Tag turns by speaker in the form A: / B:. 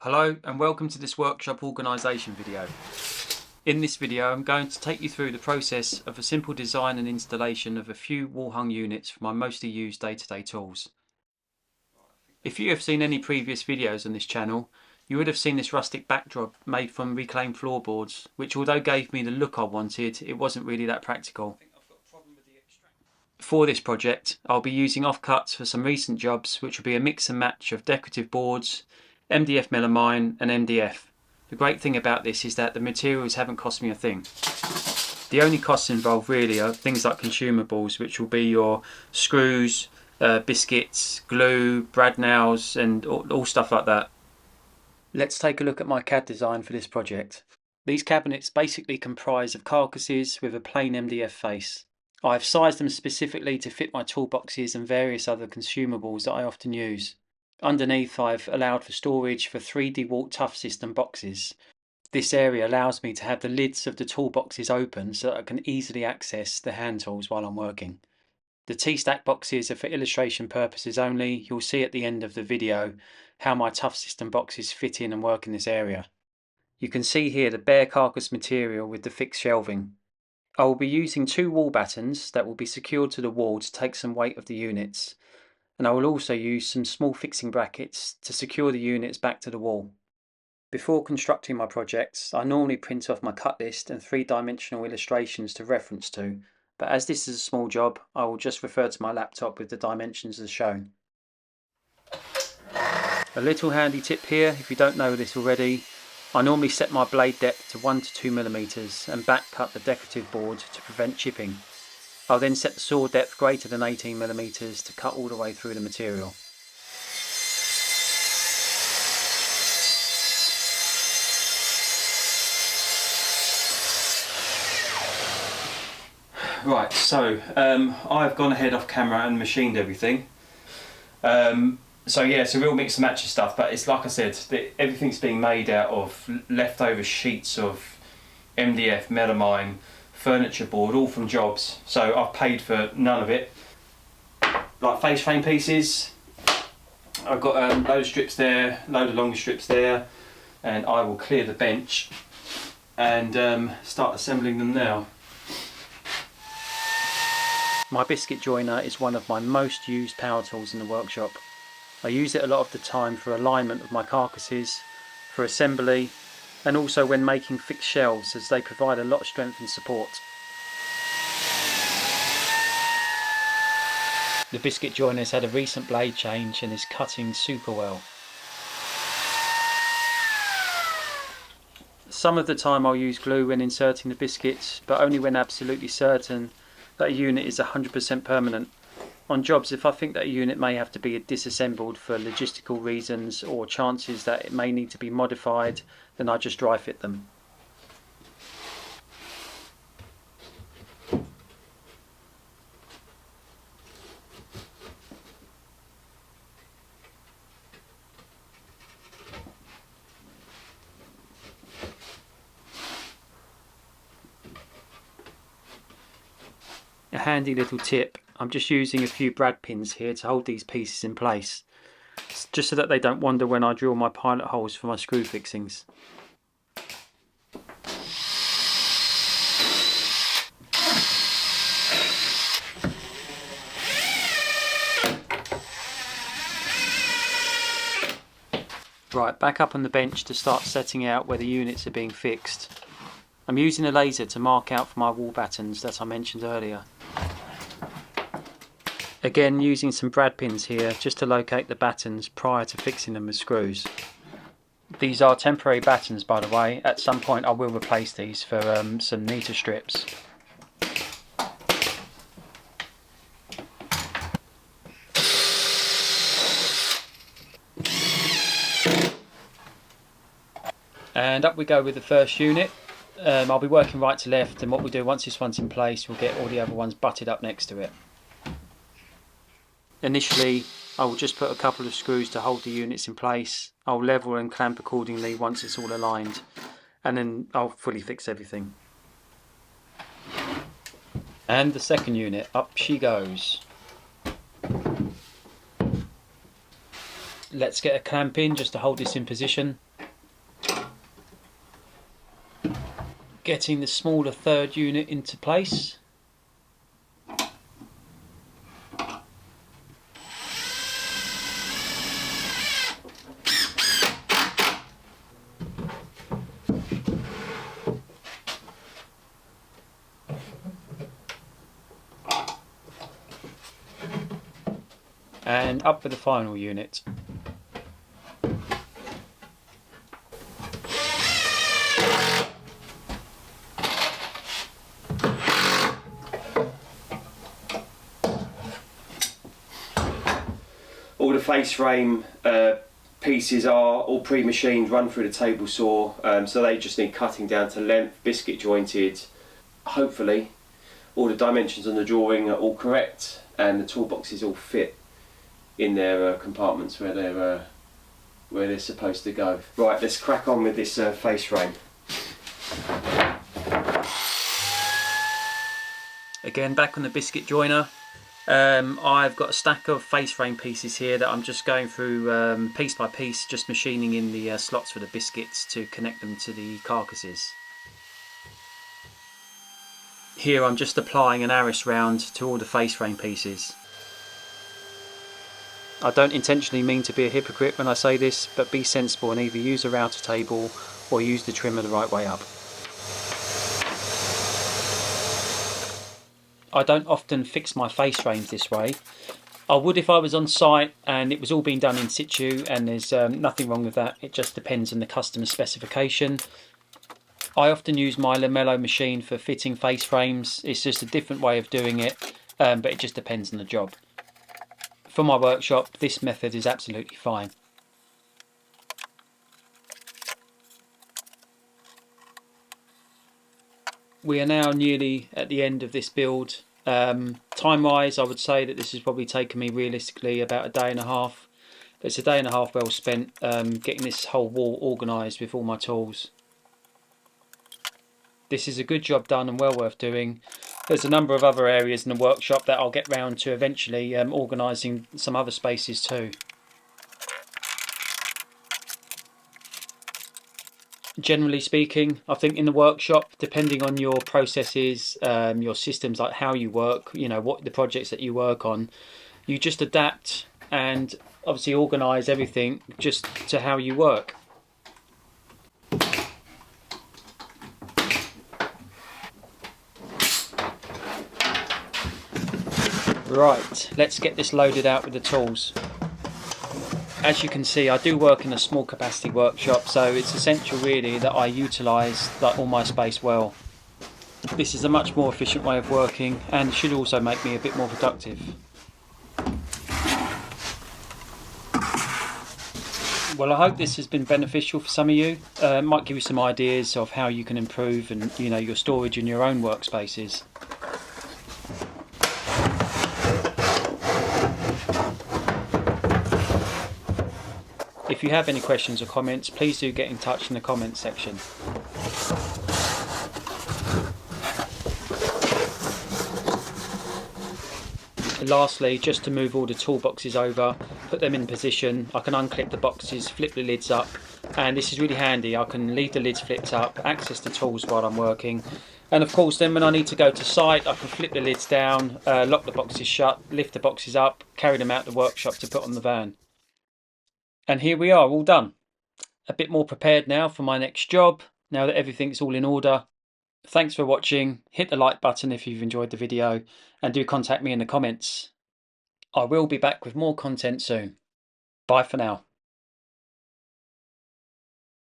A: Hello and welcome to this workshop organisation video. In this video I'm going to take you through the process of a simple design and installation of a few wall hung units for my mostly used day-to-day tools. If you have seen any previous videos on this channel, you would have seen this rustic backdrop made from reclaimed floorboards, which although gave me the look I wanted, it wasn't really that practical. For this project I'll be using offcuts for some recent jobs, which will be a mix and match of decorative boards, MDF melamine and MDF. The great thing about this is that the materials haven't cost me a thing. The only costs involved really are things like consumables, which will be your screws, biscuits, glue, brad nails and all stuff like that. Let's take a look at my CAD design for this project. These cabinets basically comprise of carcasses with a plain MDF face. I've sized them specifically to fit my toolboxes and various other consumables that I often use. Underneath I've allowed for storage for 3 DeWalt Tough System boxes. This area allows me to have the lids of the toolboxes open so that I can easily access the hand tools while I'm working. The T-stack boxes are for illustration purposes only. You'll see at the end of the video how my Tough System boxes fit in and work in this area. You can see here the bare carcass material with the fixed shelving. I will be using 2 wall battens that will be secured to the wall to take some weight of the units. And I will also use some small fixing brackets to secure the units back to the wall. Before constructing my projects, I normally print off my cut list and 3-dimensional illustrations to reference to, but as this is a small job, I will just refer to my laptop with the dimensions as shown. A little handy tip here, if you don't know this already, I normally set my blade depth to 1 to 2 mm and back cut the decorative board to prevent chipping. I'll then set the saw depth greater than 18 mm to cut all the way through the material. Right, so I've gone ahead off camera and machined everything. So yeah, it's a real mix and match of stuff, but it's like I said, everything's being made out of leftover sheets of MDF, melamine, furniture board, all from jobs, so I've paid for none of it. Like face frame pieces, I've got a load of strips there, load of longer strips there, and I will clear the bench and start assembling them now. My biscuit joiner is one of my most used power tools in the workshop. I use it a lot of the time for alignment of my carcasses, for assembly, and also when making fixed shelves, as they provide a lot of strength and support. The biscuit joiner has had a recent blade change and is cutting super well. Some of the time I'll use glue when inserting the biscuits, but only when absolutely certain that a unit is 100% permanent. On jobs, if I think that a unit may have to be disassembled for logistical reasons or chances that it may need to be modified, then I just dry fit them. A handy little tip, I'm just using a few brad pins here to hold these pieces in place, just so that they don't wander when I drill my pilot holes for my screw fixings. Right, back up on the bench to start setting out where the units are being fixed. I'm using a laser to mark out for my wall battens that I mentioned earlier. Again, using some brad pins here just to locate the battens prior to fixing them with screws. These are temporary battens, by the way. At some point I will replace these for some neater strips. And up we go with the first unit. I'll be working right to left, and what we'll do once this one's in place, we'll get all the other ones butted up next to it. Initially I will just put a couple of screws to hold the units in place. I'll level and clamp accordingly once it's all aligned, and then I'll fully fix everything. And the second unit, up she goes. Let's get a clamp in just to hold this in position. getting the smaller third unit into place. And up with the final unit.
B: All the face frame pieces are all pre-machined, run through the table saw, so they just need cutting down to length, biscuit jointed. Hopefully all the dimensions on the drawing are all correct and the toolboxes all fit in their compartments where they're supposed to go. Right, let's crack on with this face frame.
A: Again, back on the biscuit joiner. I've got a stack of face frame pieces here that I'm just going through piece by piece, just machining in the slots for the biscuits to connect them to the carcasses. Here I'm just applying an Arris round to all the face frame pieces. I don't intentionally mean to be a hypocrite when I say this, but be sensible and either use a router table or use the trimmer the right way up. I don't often fix my face frames this way. I would if I was on site and it was all being done in situ, and there's nothing wrong with that. It just depends on the customer's specification. I often use my lamello machine for fitting face frames. It's just a different way of doing it, but it just depends on the job. For my workshop, this method is absolutely fine. We are now nearly at the end of this build. Time wise, I would say that this has probably taken me realistically about a day and a half. But it's a day and a half well spent getting this whole wall organised with all my tools. This is a good job done and well worth doing. There's a number of other areas in the workshop that I'll get round to eventually, organising some other spaces too. Generally speaking, I think in the workshop, depending on your processes, your systems, like how you work, you know, what the projects that you work on, you just adapt and obviously organise everything just to how you work. Right, let's get this loaded out with the tools. As you can see, I do work in a small capacity workshop, so it's essential really that I utilise all my space well. This is a much more efficient way of working and should also make me a bit more productive. Well, I hope this has been beneficial for some of you. It might give you some ideas of how you can improve and, you know, your storage in your own workspaces. If you have any questions or comments, please do get in touch in the comments section. Lastly, just to move all the toolboxes over, put them in position, I can unclip the boxes, flip the lids up, and this is really handy. I can leave the lids flipped up, access the tools while I'm working, and of course then when I need to go to site I can flip the lids down, lock the boxes shut, lift the boxes up, carry them out the workshop to put on the van. And here we are, all done. A bit more prepared now for my next job, now that everything's all in order. Thanks for watching. Hit the like button if you've enjoyed the video, and do contact me in the comments. I will be back with more content soon. Bye for now.